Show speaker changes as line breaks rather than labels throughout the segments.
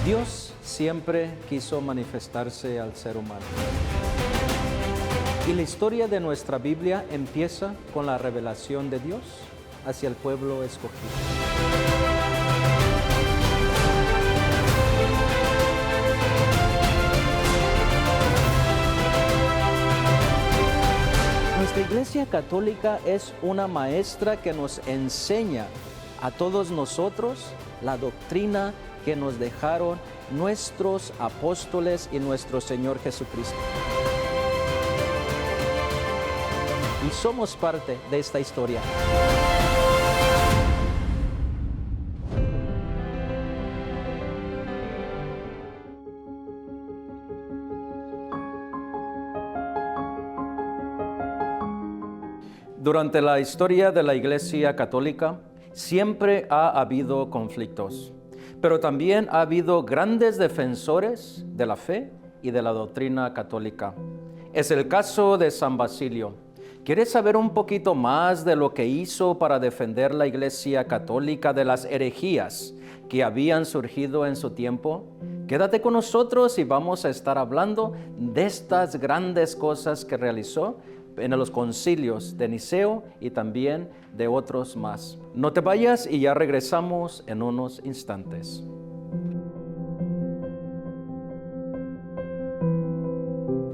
Dios siempre quiso manifestarse al ser humano. Y la historia de nuestra Biblia empieza con la revelación de Dios hacia el pueblo escogido. Nuestra Iglesia Católica es una maestra que nos enseña a todos nosotros la doctrina que nos dejaron nuestros apóstoles y nuestro Señor Jesucristo. Y somos parte de esta historia. Durante la historia de la Iglesia Católica, siempre ha habido conflictos, pero también ha habido grandes defensores de la fe y de la doctrina católica. Es el caso de San Basilio. ¿Quieres saber un poquito más de lo que hizo para defender la Iglesia Católica de las herejías que habían surgido en su tiempo? Quédate con nosotros y vamos a estar hablando de estas grandes cosas que realizó en los concilios de Niceo y también de otros más. No te vayas y ya regresamos en unos instantes.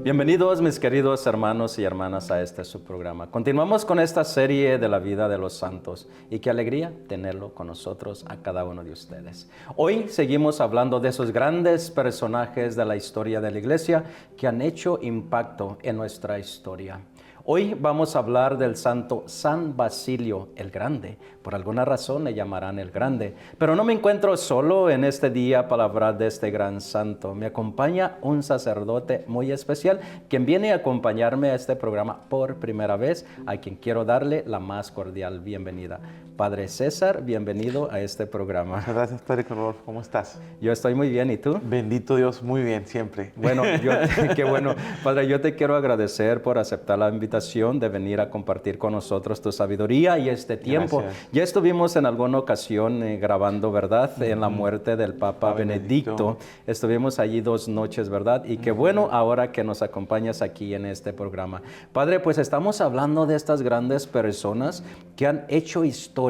Bienvenidos mis queridos hermanos y hermanas a este su programa. Continuamos con esta serie de la vida de los santos y qué alegría tenerlo con nosotros a cada uno de ustedes. Hoy seguimos hablando de esos grandes personajes de la historia de la Iglesia que han hecho impacto en nuestra historia. Hoy vamos a hablar del santo San Basilio el Grande. Por alguna razón le llamarán el Grande. Pero no me encuentro solo en este día para hablar de este gran santo. Me acompaña un sacerdote muy especial quien viene a acompañarme a este programa por primera vez, a quien quiero darle la más cordial bienvenida. Padre César, bienvenido a este programa.
Muchas gracias, Padre Rodolfo. ¿Cómo estás?
Yo estoy muy bien, ¿y tú?
Bendito Dios, muy bien, siempre.
Bueno, qué bueno. Padre, yo te quiero agradecer por aceptar la invitación de venir a compartir con nosotros tu sabiduría y este tiempo.
Gracias.
Ya estuvimos en alguna ocasión grabando, ¿verdad? En la muerte del Papa Benedicto. Estuvimos allí 2 noches, ¿verdad? Y qué bueno ahora que nos acompañas aquí en este programa. Padre, pues estamos hablando de estas grandes personas que han hecho historia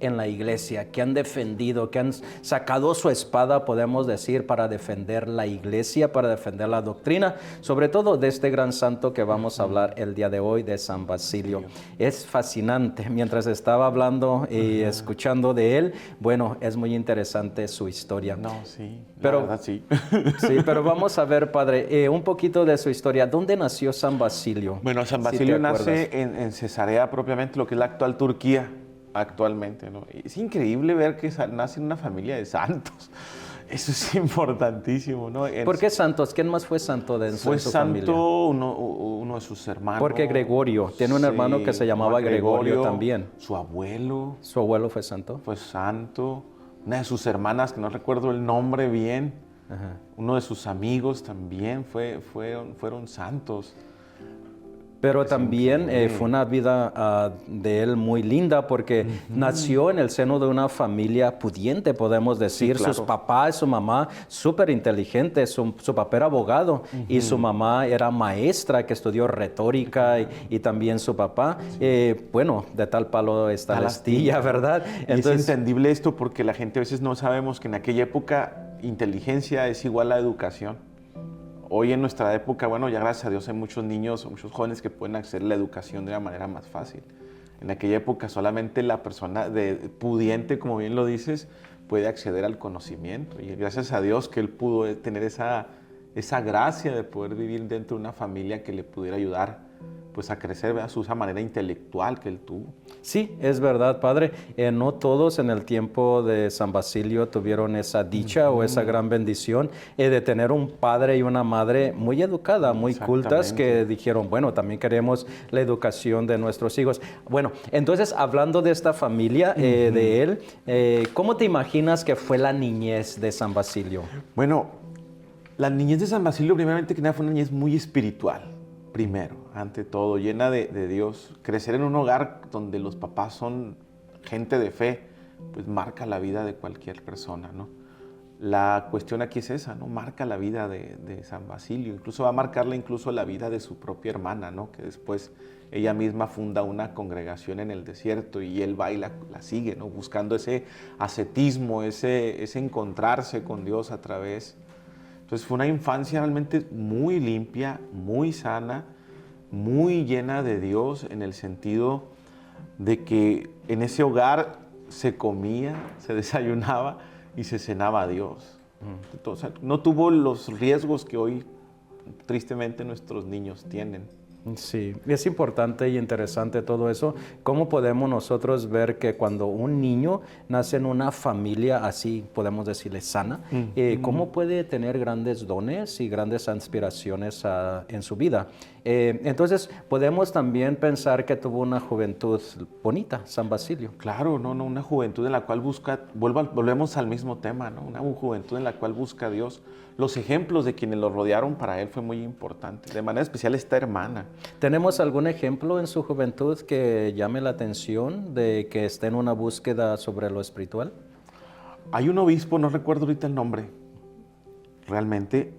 en la iglesia, que han defendido, que han sacado su espada, podemos decir, para defender la iglesia, para defender la doctrina, sobre todo de este gran santo que vamos a hablar el día de hoy, de San Basilio. Es fascinante. Mientras estaba hablando y escuchando de él, bueno, es muy interesante su historia.
No, sí,
pero,
la verdad sí.
Sí, pero vamos a ver, Padre, un poquito de su historia. ¿Dónde nació San Basilio?
Bueno, San
Si
Basilio
te
nace
acuerdas.
en Cesarea, propiamente lo que es la actual Turquía, actualmente, ¿no? Es increíble ver que nace en una familia de santos. Eso es importantísimo, ¿no?
¿Por qué santos? ¿Quién más fue santo de
Fue
su
santo
familia?
uno de sus hermanos.
Porque Gregorio, tiene un hermano que se llamaba Gregorio también.
Su abuelo
¿Su abuelo fue santo?
fue santo. Una de sus hermanas, que no recuerdo el nombre bien,
Ajá.
uno de sus amigos también fueron santos.
Pero también fue una vida de él muy linda porque nació en el seno de una familia pudiente, podemos decir.
Sí, claro.
Sus papás y su mamá súper inteligentes. Su papá era abogado y su mamá era maestra que estudió retórica y también su papá, bueno, de tal palo está la astilla, ¿verdad?
Entonces, es entendible esto porque la gente a veces no sabemos que en aquella época inteligencia es igual a educación. Hoy en nuestra época, bueno, ya gracias a Dios hay muchos niños, muchos jóvenes que pueden acceder a la educación de una manera más fácil. En aquella época solamente la persona pudiente, como bien lo dices, puede acceder al conocimiento. Y gracias a Dios que él pudo tener esa gracia de poder vivir dentro de una familia que le pudiera ayudar pues a crecer, ¿verdad? Esa manera intelectual que él tuvo.
Sí, es verdad, Padre. No todos en el tiempo de San Basilio tuvieron esa dicha o esa gran bendición de tener un padre y una madre muy educada, muy cultas, que dijeron, bueno, también queremos la educación de nuestros hijos. Bueno, entonces, hablando de esta familia, de él, ¿cómo te imaginas que fue la niñez de San Basilio?
Bueno, la niñez de San Basilio, primeramente que nada, fue una niñez muy espiritual. Primero, ante todo, llena de Dios. Crecer en un hogar donde los papás son gente de fe, pues marca la vida de cualquier persona, ¿no? La cuestión aquí es esa, ¿no? Marca la vida de San Basilio, incluso va a marcarla incluso la vida de su propia hermana, ¿no? Que después ella misma funda una congregación en el desierto y él va y la sigue, ¿no? Buscando ese ascetismo, ese encontrarse con Dios a través. Entonces fue una infancia realmente muy limpia, muy sana, muy llena de Dios, en el sentido de que en ese hogar se comía, se desayunaba y se cenaba a Dios. Entonces, no tuvo los riesgos que hoy tristemente nuestros niños tienen.
Sí, es importante y interesante todo eso. ¿Cómo podemos nosotros ver que cuando un niño nace en una familia así, podemos decirle sana, cómo puede tener grandes dones y grandes aspiraciones en su vida? Entonces, podemos también pensar que tuvo una juventud bonita, San Basilio.
Claro, no, una juventud en la cual volvemos al mismo tema, ¿no? Una juventud en la cual busca a Dios. Los ejemplos de quienes lo rodearon para él fue muy importante, de manera especial esta hermana.
¿Tenemos algún ejemplo en su juventud que llame la atención de que esté en una búsqueda sobre lo espiritual?
Hay un obispo, no recuerdo ahorita el nombre, realmente,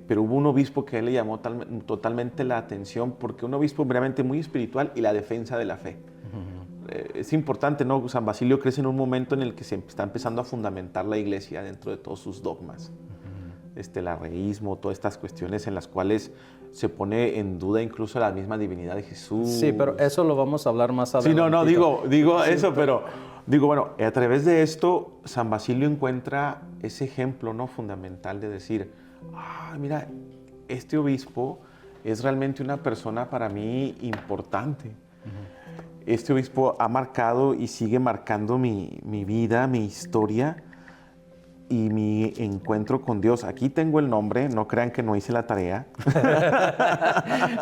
pero hubo un obispo que a él le llamó totalmente la atención, porque un obispo realmente muy espiritual y la defensa de la fe. Es importante, ¿no? San Basilio crece en un momento en el que se está empezando a fundamentar la iglesia dentro de todos sus dogmas. El arreísmo, todas estas cuestiones en las cuales se pone en duda incluso la misma divinidad de Jesús.
Sí, pero eso lo vamos a hablar más adelante.
Sí, no, digo sí, eso, pero digo, bueno, a través de esto, San Basilio encuentra ese ejemplo, ¿no? Fundamental de decir, mira, este obispo es realmente una persona para mí importante. Este obispo ha marcado y sigue marcando mi vida, mi historia y mi encuentro con Dios. Aquí tengo el nombre, no crean que no hice la tarea.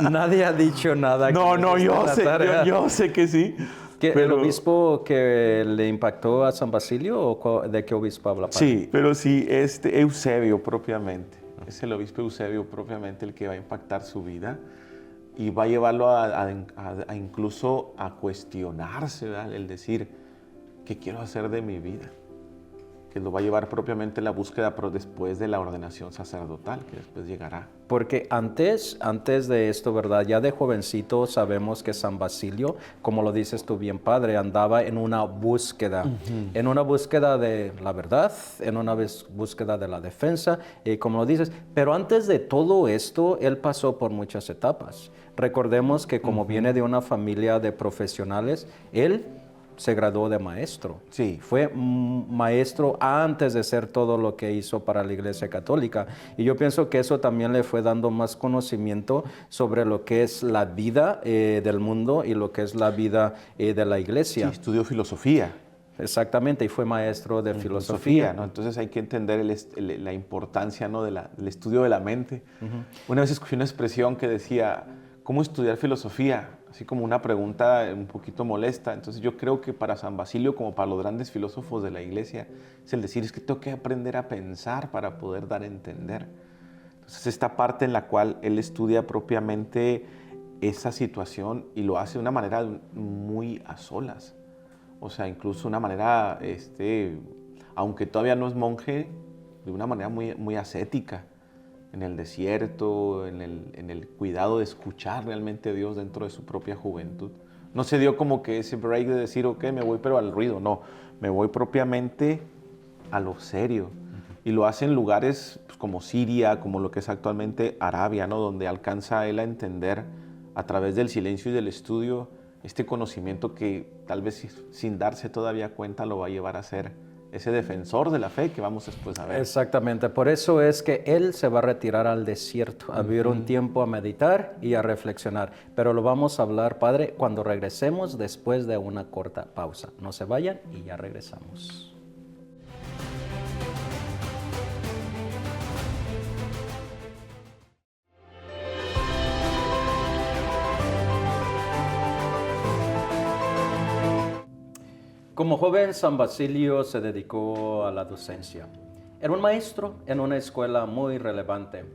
Nadie ha dicho nada.
No, yo sé que sí.
Pero, ¿el obispo que le impactó a San Basilio o de qué obispo habla?
Sí, pero sí, Eusebio propiamente. Es el obispo Eusebio propiamente el que va a impactar su vida y va a llevarlo a incluso a cuestionarse, ¿verdad? El decir, ¿qué quiero hacer de mi vida? Que lo va a llevar propiamente la búsqueda, pero después de la ordenación sacerdotal, que después llegará.
Porque antes de esto, ¿verdad? Ya de jovencito sabemos que San Basilio, como lo dices tú bien, padre, andaba en una búsqueda, en una búsqueda de la verdad, en una búsqueda de la defensa, como lo dices. Pero antes de todo esto, él pasó por muchas etapas. Recordemos que como viene de una familia de profesionales, él se graduó de maestro.
Sí.
Fue maestro antes de ser todo lo que hizo para la Iglesia Católica. Y yo pienso que eso también le fue dando más conocimiento sobre lo que es la vida del mundo y lo que es la vida de la Iglesia.
Sí, estudió filosofía.
Exactamente, y fue maestro de filosofía,
¿no? Entonces hay que entender la importancia, ¿no? del estudio de la mente. Una vez escuché una expresión que decía, ¿cómo estudiar filosofía? Así como una pregunta un poquito molesta. Entonces yo creo que para San Basilio, como para los grandes filósofos de la iglesia, es el decir, es que tengo que aprender a pensar para poder dar a entender. Entonces esta parte en la cual él estudia propiamente esa situación y lo hace de una manera muy a solas. O sea, incluso una manera, aunque todavía no es monje, de una manera muy, muy ascética. En el desierto, en el cuidado de escuchar realmente a Dios dentro de su propia juventud. No se dio como que ese break de decir, ok, me voy pero al ruido. No, me voy propiamente a lo serio. Y lo hace en lugares pues, como Siria, como lo que es actualmente Arabia, ¿no? Donde alcanza él a entender a través del silencio y del estudio este conocimiento que tal vez sin darse todavía cuenta lo va a llevar a ser ese defensor de la fe que vamos después a ver.
Exactamente, por eso es que él se va a retirar al desierto, a vivir un tiempo a meditar y a reflexionar. Pero lo vamos a hablar, Padre, cuando regresemos después de una corta pausa. No se vayan y ya regresamos. Como joven, San Basilio se dedicó a la docencia. Era un maestro en una escuela muy relevante.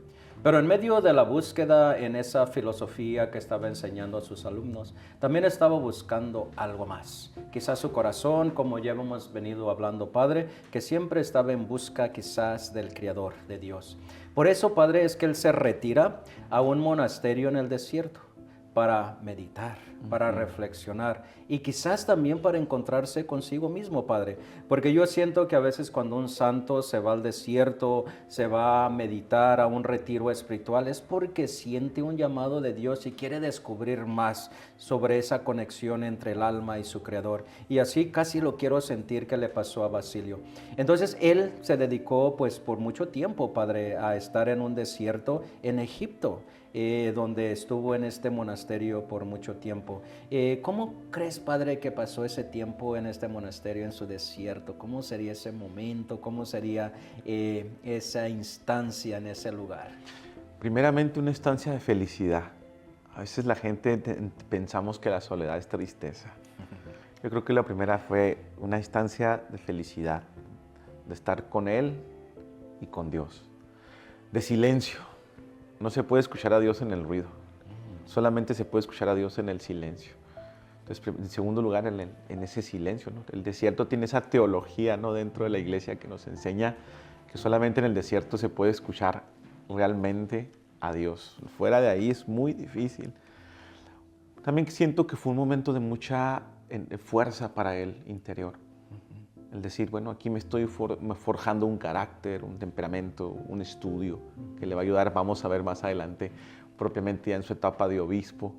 Pero en medio de la búsqueda en esa filosofía que estaba enseñando a sus alumnos, también estaba buscando algo más. Quizás su corazón, como ya hemos venido hablando, Padre, que siempre estaba en busca quizás del Creador, de Dios. Por eso, Padre, es que él se retira a un monasterio en el desierto para meditar, para reflexionar y quizás también para encontrarse consigo mismo, Padre. Porque yo siento que a veces cuando un santo se va al desierto, se va a meditar a un retiro espiritual, es porque siente un llamado de Dios y quiere descubrir más sobre esa conexión entre el alma y su Creador. Y así casi lo quiero sentir que le pasó a Basilio. Entonces él se dedicó pues por mucho tiempo, Padre, a estar en un desierto en Egipto. Donde estuvo en este monasterio por mucho tiempo. ¿Cómo crees, Padre, que pasó ese tiempo en este monasterio, en su desierto? ¿Cómo sería ese momento? ¿Cómo sería esa instancia en ese lugar?
Primeramente, una instancia de felicidad. A veces la gente pensamos que la soledad es tristeza. Yo creo que la primera fue una instancia de felicidad, de estar con Él y con Dios, de silencio. No se puede escuchar a Dios en el ruido, solamente se puede escuchar a Dios en el silencio. Entonces, en segundo lugar, en ese silencio, ¿no? El desierto tiene esa teología, ¿no?, dentro de la iglesia que nos enseña que solamente en el desierto se puede escuchar realmente a Dios. Fuera de ahí es muy difícil. También siento que fue un momento de mucha fuerza para él interior. El decir, bueno, aquí me estoy forjando un carácter, un temperamento, un estudio que le va a ayudar, vamos a ver más adelante, propiamente ya en su etapa de obispo.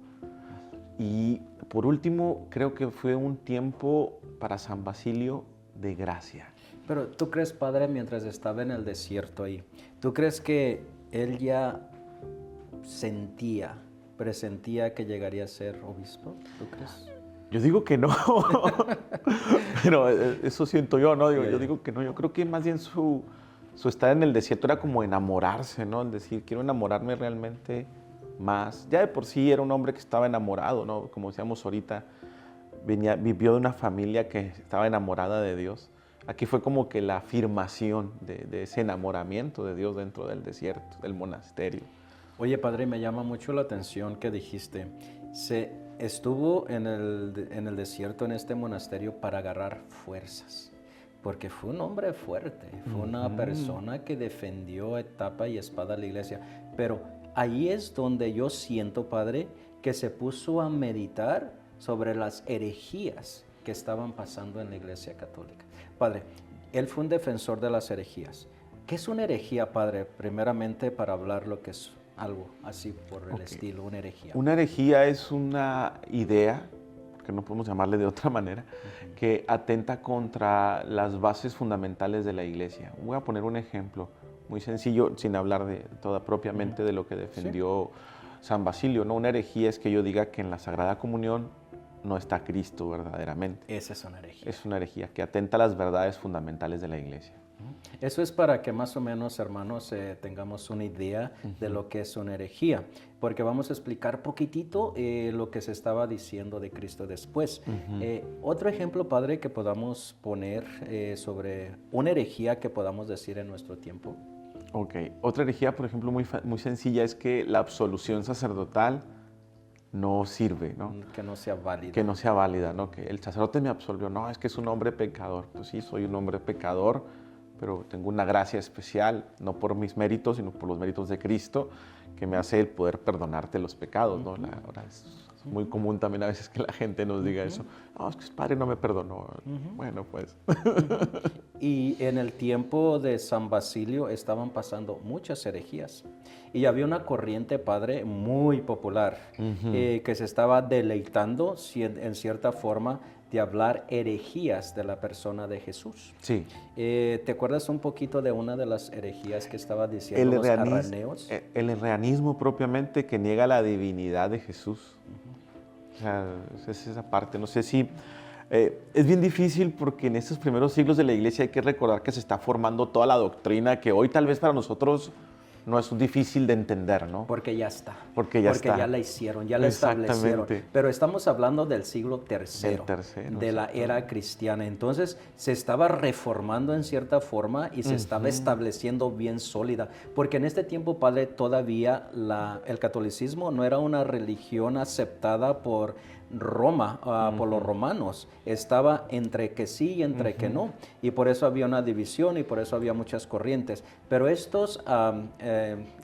Y por último, creo que fue un tiempo para San Basilio de gracia.
Pero ¿tú crees, Padre, mientras estaba en el desierto ahí, tú crees que él ya presentía que llegaría a ser obispo? ¿Tú crees?
Yo digo que no, pero eso siento yo, ¿no? Yo digo que no, yo creo que más bien su estar en el desierto era como enamorarse, ¿no? Es decir, quiero enamorarme realmente más. Ya de por sí era un hombre que estaba enamorado, ¿no? Como decíamos ahorita, vivió de una familia que estaba enamorada de Dios. Aquí fue como que la afirmación de ese enamoramiento de Dios dentro del desierto, del monasterio.
Oye, Padre, me llama mucho la atención que dijiste, estuvo en el desierto, en este monasterio, para agarrar fuerzas, porque fue un hombre fuerte, fue una persona que defendió a etapa y espada a la iglesia, pero ahí es donde yo siento, Padre, que se puso a meditar sobre las herejías que estaban pasando en la iglesia católica. Padre, él fue un defensor de las herejías. ¿Qué es una herejía, Padre? Primeramente, para hablar lo que es algo así por el estilo, una herejía.
Una herejía es una idea, porque no podemos llamarle de otra manera, que atenta contra las bases fundamentales de la iglesia. Voy a poner un ejemplo muy sencillo, sin hablar de toda propiamente de lo que defendió San Basilio, ¿no? Una herejía es que yo diga que en la Sagrada Comunión no está Cristo verdaderamente.
Esa es una herejía.
Es una herejía que atenta a las verdades fundamentales de la iglesia.
Eso es para que más o menos, hermanos, tengamos una idea de lo que es una herejía, porque vamos a explicar poquitito lo que se estaba diciendo de Cristo después. Otro ejemplo, Padre, que podamos poner sobre una herejía que podamos decir en nuestro tiempo.
Ok, otra herejía, por ejemplo, muy sencilla es que la absolución sacerdotal no sirve, ¿no?
Que no sea válida.
Que no sea válida, ¿no? Que el sacerdote me absolvió, no, es que es un hombre pecador. Pues sí, soy un hombre pecador, pero tengo una gracia especial, no por mis méritos, sino por los méritos de Cristo, que me hace el poder perdonarte los pecados, ¿no? Ahora es muy común también a veces que la gente nos diga eso, no, es que el Padre no me perdonó. Bueno, pues.
Y en el tiempo de San Basilio estaban pasando muchas herejías. Y había una corriente, Padre, muy popular, que se estaba deleitando en cierta forma de hablar herejías de la persona de Jesús.
Sí.
¿Te acuerdas un poquito de una de las herejías que estaba diciendo los arraneos?
El herreanismo propiamente, que niega la divinidad de Jesús. O sea, es esa parte. No sé si... es bien difícil porque en estos primeros siglos de la iglesia hay que recordar que se está formando toda la doctrina que hoy tal vez para nosotros no es difícil de entender, ¿no?
Porque ya está.
Porque ya está.
Porque ya la hicieron, ya la establecieron.
Exactamente.
Pero estamos hablando del siglo III, de la
exacto.
era cristiana. Entonces se estaba reformando en cierta forma y se estaba estableciendo bien sólida. Porque en este tiempo, Padre, todavía el catolicismo no era una religión aceptada por Roma, por los romanos. Estaba entre que sí y entre que no. Y por eso había una división y por eso había muchas corrientes. Pero estos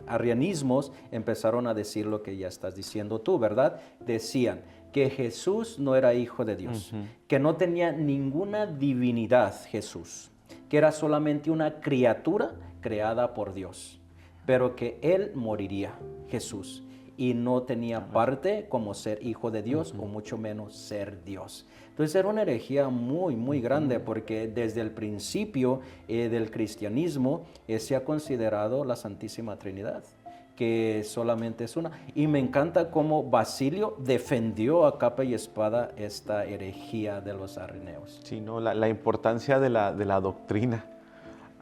arrianismos empezaron a decir lo que ya estás diciendo tú, ¿verdad? Decían que Jesús no era hijo de Dios, que no tenía ninguna divinidad Jesús, que era solamente una criatura creada por Dios, pero que Él moriría, Jesús, y no tenía parte como ser hijo de Dios o mucho menos ser Dios. Entonces era una herejía muy, muy grande porque desde el principio del cristianismo se ha considerado la Santísima Trinidad, que solamente es una. Y me encanta cómo Basilio defendió a capa y espada esta herejía de los arrianeos.
Sí, ¿no? La importancia de la doctrina.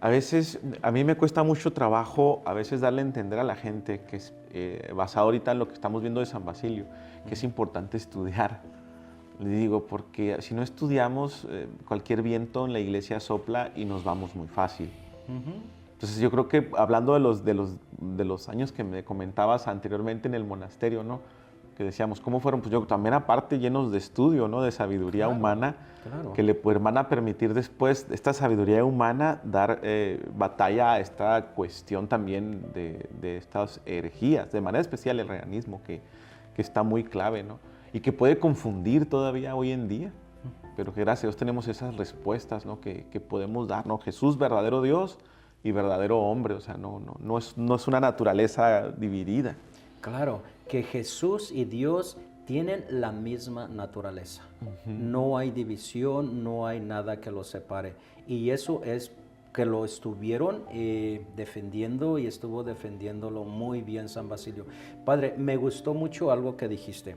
A veces, a mí me cuesta mucho trabajo a veces darle a entender a la gente que es basado ahorita en lo que estamos viendo de San Basilio, que es importante estudiar. Le digo, porque si no estudiamos, cualquier viento en la iglesia sopla y nos vamos muy fácil. Entonces yo creo que hablando de los años que me comentabas anteriormente en el monasterio, ¿no? Que decíamos, ¿cómo fueron? Pues yo también aparte llenos de estudio, ¿no? De sabiduría humana, que le van a permitir después, esta sabiduría humana, dar batalla a esta cuestión también de estas herejías, de manera especial el arrianismo, que está muy clave, ¿no? Y que puede confundir todavía hoy en día, pero que gracias a Dios tenemos esas respuestas, ¿no? que podemos dar, ¿no? Jesús, verdadero Dios y verdadero hombre, o sea, no es una naturaleza dividida.
Claro, que Jesús y Dios tienen la misma naturaleza. No hay división, no hay nada que los separe. Y eso es que lo estuvieron defendiendo y estuvo defendiéndolo muy bien San Basilio. Padre, me gustó mucho algo que dijiste,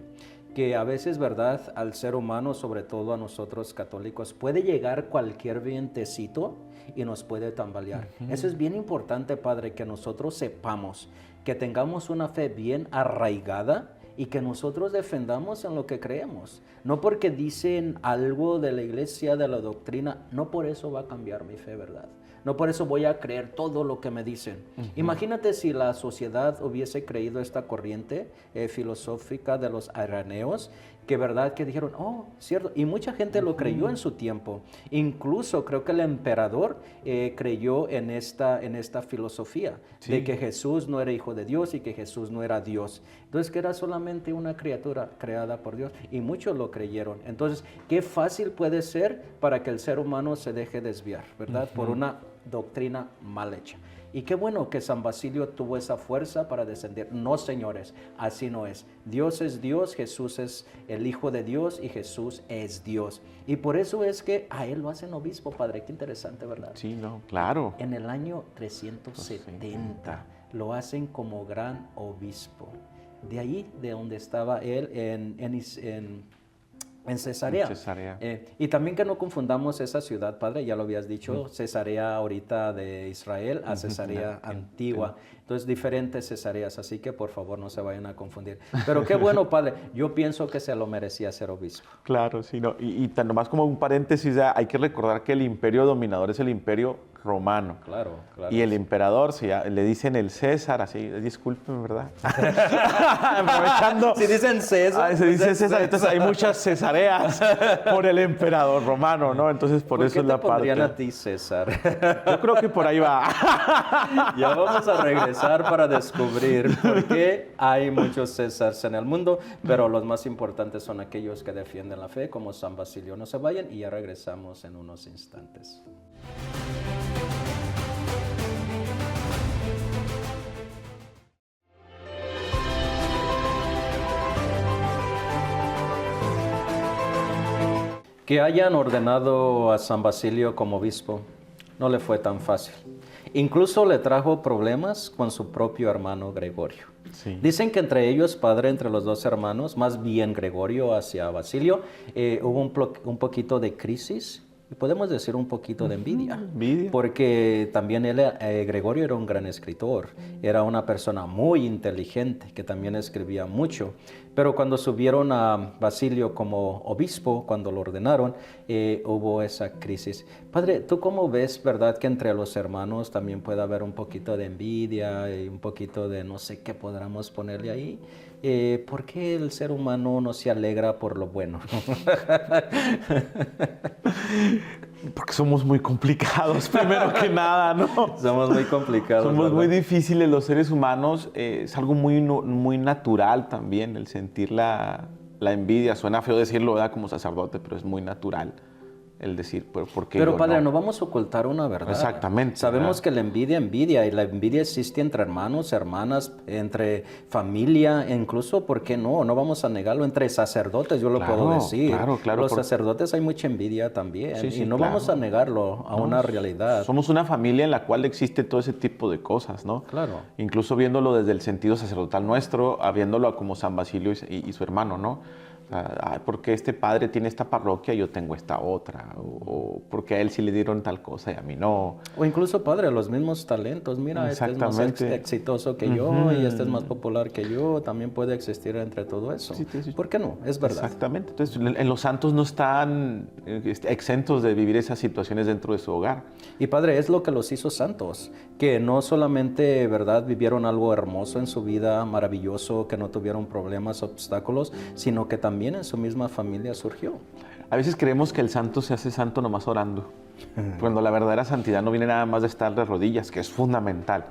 que a veces, ¿verdad?, al ser humano, sobre todo a nosotros católicos, puede llegar cualquier vientecito y nos puede tambalear. Eso es bien importante, Padre, que nosotros sepamos, que tengamos una fe bien arraigada y que nosotros defendamos en lo que creemos. No porque dicen algo de la iglesia, de la doctrina, no por eso va a cambiar mi fe, ¿verdad? No por eso voy a creer todo lo que me dicen. Imagínate si la sociedad hubiese creído esta corriente filosófica de los arrianeos, que verdad que dijeron, oh, cierto, y mucha gente lo creyó en su tiempo. Incluso creo que el emperador creyó en esta filosofía, de que Jesús no era hijo de Dios y que Jesús no era Dios. Entonces que era solamente una criatura creada por Dios, y muchos lo creyeron. Entonces, qué fácil puede ser para que el ser humano se deje desviar, ¿verdad? Por una doctrina mal hecha. Y qué bueno que San Basilio tuvo esa fuerza para descender. No, señores, así no es. Dios es Dios, Jesús es el Hijo de Dios y Jesús es Dios. Y por eso es que a él lo hacen obispo, Padre. Qué interesante, ¿verdad?
Sí, no, claro.
En el año 370 lo hacen como gran obispo. De ahí, de donde estaba él en Cesarea. Y también que no confundamos esa ciudad, Padre, ya lo habías dicho, Cesarea ahorita de Israel a Cesarea antigua. Entonces, diferentes Cesareas, así que por favor no se vayan a confundir. Pero qué bueno, Padre, yo pienso que se lo merecía ser obispo.
Claro, sí, no. Y tan nomás como un paréntesis, hay que recordar que el imperio dominador es el imperio romano.
Claro.
Y el emperador, le dicen el César, así, discúlpenme, ¿verdad? Aprovechando.
Si dicen César.
Se dice César, entonces hay muchas cesareas por el emperador romano, ¿no? Entonces por eso es la parte.
¿Por qué te pondrían a ti César?
Yo creo que por ahí va.
Ya vamos a regresar para descubrir por qué hay muchos Césares en el mundo, pero los más importantes son aquellos que defienden la fe, como San Basilio. No se vayan y ya regresamos en unos instantes. Que hayan ordenado a San Basilio como obispo no le fue tan fácil. Incluso le trajo problemas con su propio hermano Gregorio.
Sí.
Dicen que entre ellos, Padre, entre los dos hermanos, más bien Gregorio hacia Basilio, hubo un poquito de crisis y podemos decir un poquito de envidia.
Envidia.
Porque también él, Gregorio era un gran escritor, era una persona muy inteligente que también escribía mucho. Pero cuando subieron a Basilio como obispo, cuando lo ordenaron, hubo esa crisis. Padre, ¿tú cómo ves, verdad, que entre los hermanos también puede haber un poquito de envidia y un poquito de no sé qué podríamos ponerle ahí? ¿Por qué el ser humano no se alegra por lo bueno?
Porque somos muy complicados, primero que nada, ¿no?
Somos muy complicados.
Somos
¿verdad?
muy difíciles los seres humanos. Es algo muy natural también el sentir la envidia. Suena feo decirlo, ¿verdad? Como sacerdote, pero es muy natural el decir, ¿por qué
Pero
yo
padre,
no?
no vamos a ocultar una verdad.
Exactamente,
Sabemos
¿verdad?
que la envidia y la envidia existe entre hermanos, hermanas, entre familia, e incluso, ¿por qué no? No vamos a negarlo, entre sacerdotes, yo lo
Claro,
puedo decir.
claro,
Los
por-
sacerdotes hay mucha envidia también
Sí, sí,
y no
claro.
vamos a negarlo a una realidad.
Somos una familia en la cual existe todo ese tipo de cosas, ¿no?
Claro.
Incluso viéndolo desde el sentido sacerdotal nuestro, viéndolo como San Basilio y su hermano, ¿no? O sea, ay, porque este padre tiene esta parroquia, yo tengo esta otra. O porque a él sí le dieron tal cosa y a mí no.
O incluso, padre, los mismos talentos. Mira, este es más
Exactamente.
exitoso que yo y este es más popular que yo. También puede existir entre todo eso.
Sí, sí.
¿Por qué no? Es verdad.
Exactamente. Entonces, en los santos no están exentos de vivir esas situaciones dentro de su hogar.
Y Padre, es lo que los hizo santos, que no solamente, ¿verdad?, vivieron algo hermoso en su vida, maravilloso, que no tuvieron problemas, obstáculos, sino que también en su misma familia surgió.
A veces creemos que el santo se hace santo nomás orando, cuando la verdadera santidad no viene nada más de estar de rodillas, que es fundamental,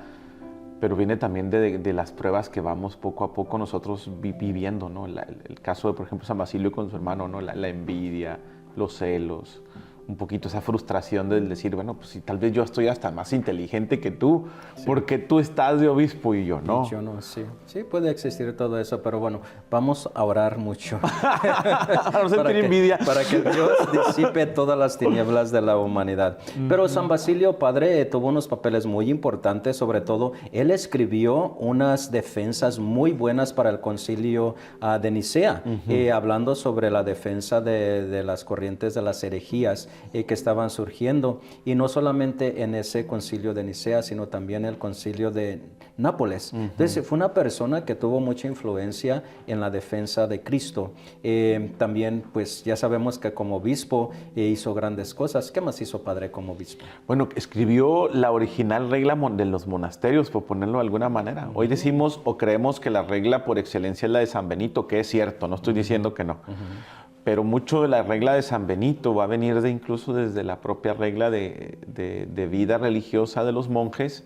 pero viene también de las pruebas que vamos poco a poco nosotros viviendo, ¿no? El caso de, por ejemplo, San Basilio con su hermano, ¿no? La envidia, los celos, un poquito esa frustración del decir, bueno, pues si tal vez yo estoy hasta más inteligente que tú, porque tú estás de obispo y yo no.
Yo no, sí. Sí, puede existir todo eso, pero bueno, vamos a orar mucho.
Para no sentir envidia.
Para que Dios disipe todas las tinieblas de la humanidad. Pero San Basilio, padre, tuvo unos papeles muy importantes, sobre todo, él escribió unas defensas muy buenas para el concilio de Nicea, hablando sobre la defensa de las corrientes de las herejías que estaban surgiendo, y no solamente en ese concilio de Nicea, sino también el concilio de Nápoles. Entonces, fue una persona que tuvo mucha influencia en la defensa de Cristo. También, pues, ya sabemos que como obispo hizo grandes cosas. ¿Qué más hizo, padre, como obispo?
Bueno, escribió la original regla de los monasterios, por ponerlo de alguna manera. Hoy decimos o creemos que la regla por excelencia es la de San Benito, que es cierto, no estoy diciendo que no. Pero mucho de la regla de San Benito va a venir incluso desde la propia regla de vida religiosa de los monjes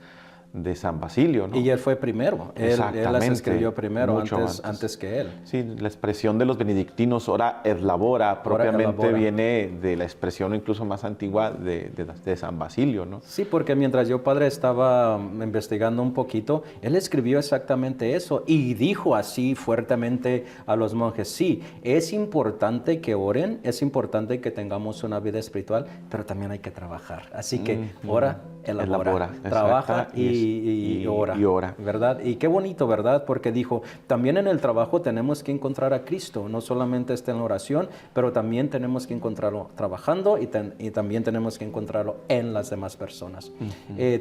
de San Basilio, ¿no?
Y él fue primero, él las escribió primero, antes que él.
Sí, la expresión de los benedictinos, ora et labora, propiamente viene de la expresión incluso más antigua de San Basilio, ¿no?
Sí, porque mientras yo, padre, estaba investigando un poquito, él escribió exactamente eso y dijo así fuertemente a los monjes, sí, es importante que oren, es importante que tengamos una vida espiritual, pero también hay que trabajar. Así que ora, elabora, trabaja y ora, ¿verdad? Y qué bonito, ¿verdad? Porque dijo, también en el trabajo tenemos que encontrar a Cristo, no solamente está en la oración, pero también tenemos que encontrarlo trabajando y también tenemos que encontrarlo en las demás personas.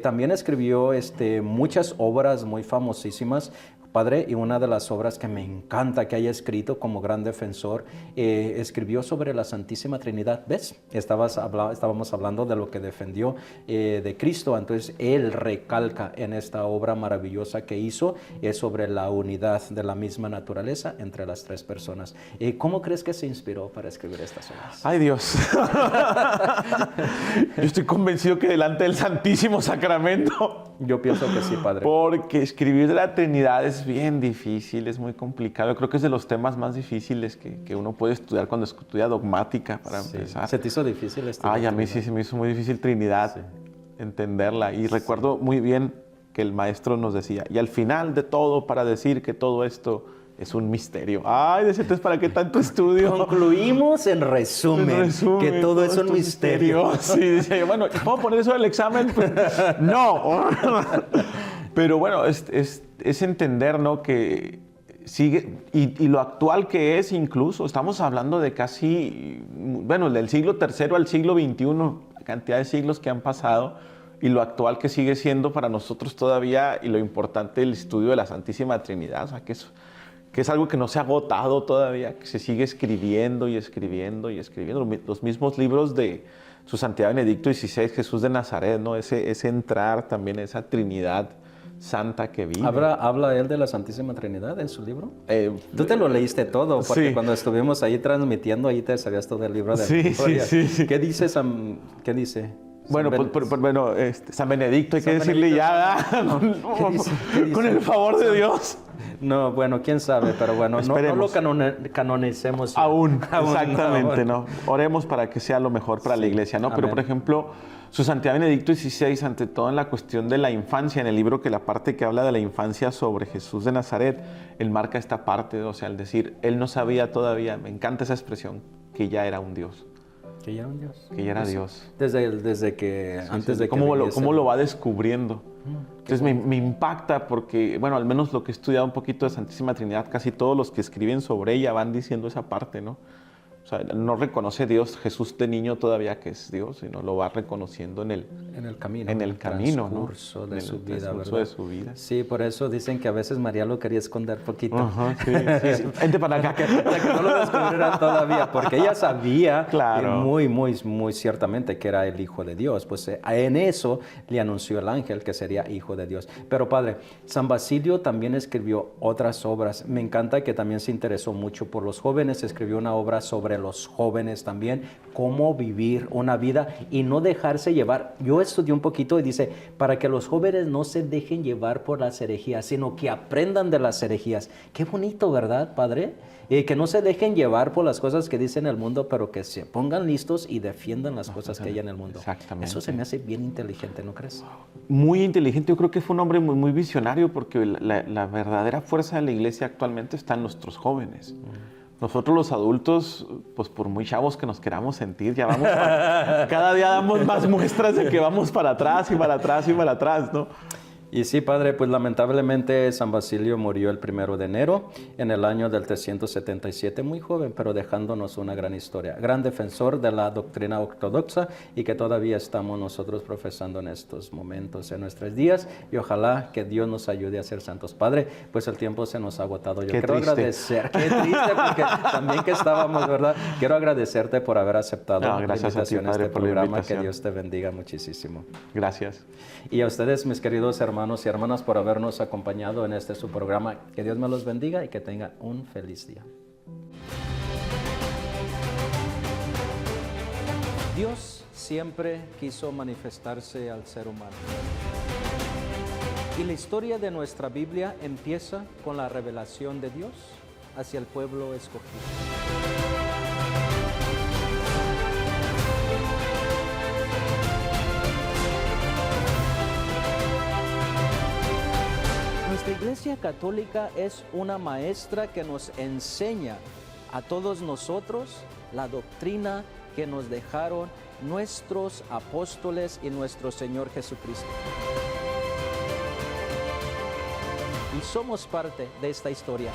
También escribió muchas obras muy famosísimas, padre, y una de las obras que me encanta que haya escrito como gran defensor, escribió sobre la Santísima Trinidad. ¿Ves? Estábamos hablando de lo que defendió de Cristo. Entonces, él recalca en esta obra maravillosa que hizo sobre la unidad de la misma naturaleza entre las tres personas. ¿Cómo crees que se inspiró para escribir estas obras?
¡Ay, Dios! Yo estoy convencido que delante del Santísimo Sacramento.
Yo pienso que sí, padre.
Porque escribir de la Trinidad es bien difícil, es muy complicado. Yo creo que es de los temas más difíciles que uno puede estudiar cuando estudia dogmática, para empezar.
¿Se te hizo difícil estudiar?
Ay, a mí sí se me hizo muy difícil Trinidad, entenderla. Y recuerdo muy bien que el maestro nos decía, y al final de todo, para decir que todo esto es un misterio. Ay, entonces, ¿para qué tanto estudio?
Concluimos en resumen, que todo es un misterio.
Sí, decía yo, bueno, ¿puedo poner eso en el examen? No. Pero bueno, es entender, ¿no? Que sigue, y lo actual que es incluso, estamos hablando de casi, bueno, del siglo III al siglo XXI, la cantidad de siglos que han pasado, y lo actual que sigue siendo para nosotros todavía, y lo importante del estudio de la Santísima Trinidad, o sea, que es algo que no se ha agotado todavía, que se sigue escribiendo y escribiendo y escribiendo. Los mismos libros de su Santidad Benedicto XVI, Jesús de Nazaret, ¿no? Ese entrar también, esa Trinidad santa que vive.
¿Habla él de la Santísima Trinidad en su libro? Tú te lo leíste todo, porque
sí.
cuando estuvimos ahí transmitiendo, ahí te sabías todo el libro de la historia.
Sí.
¿Qué dice ¿Qué dice?
Bueno, San Benedicto, hay que decirle ya,
¿Qué dice?
con el favor de Dios.
No, bueno, quién sabe, pero bueno, no lo canonicemos.
Aún, exactamente, no. Oremos para que sea lo mejor para la iglesia, ¿no?
Amén.
Pero, por ejemplo, su Santidad Benedicto XVI, ante todo en la cuestión de la infancia, en el libro que la parte que habla de la infancia sobre Jesús de Nazaret, él marca esta parte, o sea, al decir, él no sabía todavía, me encanta esa expresión, que ya era un Dios.
Que ya era un Dios.
Que ya era Dios.
Desde que, antes de que
¿Cómo lo va descubriendo? Entonces me impacta porque, bueno, al menos lo que he estudiado un poquito de Santísima Trinidad, casi todos los que escriben sobre ella van diciendo esa parte, ¿no? O sea, no reconoce Dios, Jesús de niño todavía que es Dios, sino lo va reconociendo en el camino. En el
transcurso,
¿no?
de su vida,
transcurso
¿verdad?
de su vida.
Sí, por eso dicen que a veces María lo quería esconder poquito.
Ajá, sí. Vente para acá.
Para que no lo descubrieran todavía, porque ella sabía
claro.
muy ciertamente que era el Hijo de Dios. Pues en eso le anunció el ángel que sería Hijo de Dios. Pero Padre, San Basilio también escribió otras obras. Me encanta que también se interesó mucho por los jóvenes. Escribió una obra sobre los jóvenes también, cómo vivir una vida y no dejarse llevar. Yo estudié un poquito y dice, para que los jóvenes no se dejen llevar por las herejías, sino que aprendan de las herejías. Qué bonito, ¿verdad, Padre? Que no se dejen llevar por las cosas que dice en el mundo, pero que se pongan listos y defiendan las cosas que hay en el mundo.
Exactamente.
Eso se me hace bien inteligente, ¿no crees?
Muy inteligente. Yo creo que fue un hombre muy visionario, porque la verdadera fuerza de la iglesia actualmente está en nuestros jóvenes. Nosotros los adultos, pues por muy chavos que nos queramos sentir, ya vamos cada día damos más muestras de que vamos para atrás y para atrás y para atrás, ¿no?
Y sí, Padre, pues lamentablemente San Basilio murió el 1 de enero en el año del 377, muy joven, pero dejándonos una gran historia. Gran defensor de la doctrina ortodoxa y que todavía estamos nosotros profesando en estos momentos, en nuestros días, y ojalá que Dios nos ayude a ser santos. Padre, pues el tiempo se nos ha agotado. Yo quiero agradecer, qué triste, porque también que estábamos, ¿verdad? Quiero agradecerte por haber aceptado la invitación a este programa. Que Dios te bendiga muchísimo.
Gracias.
Y a ustedes, mis queridos hermanos y hermanas, por habernos acompañado en su programa. Que Dios me los bendiga y que tengan un feliz día. Dios siempre quiso manifestarse al ser humano. Y la historia de nuestra Biblia empieza con la revelación de Dios hacia el pueblo escogido. Nuestra Iglesia Católica es una maestra que nos enseña a todos nosotros la doctrina que nos dejaron nuestros apóstoles y nuestro Señor Jesucristo. Y somos parte de esta historia.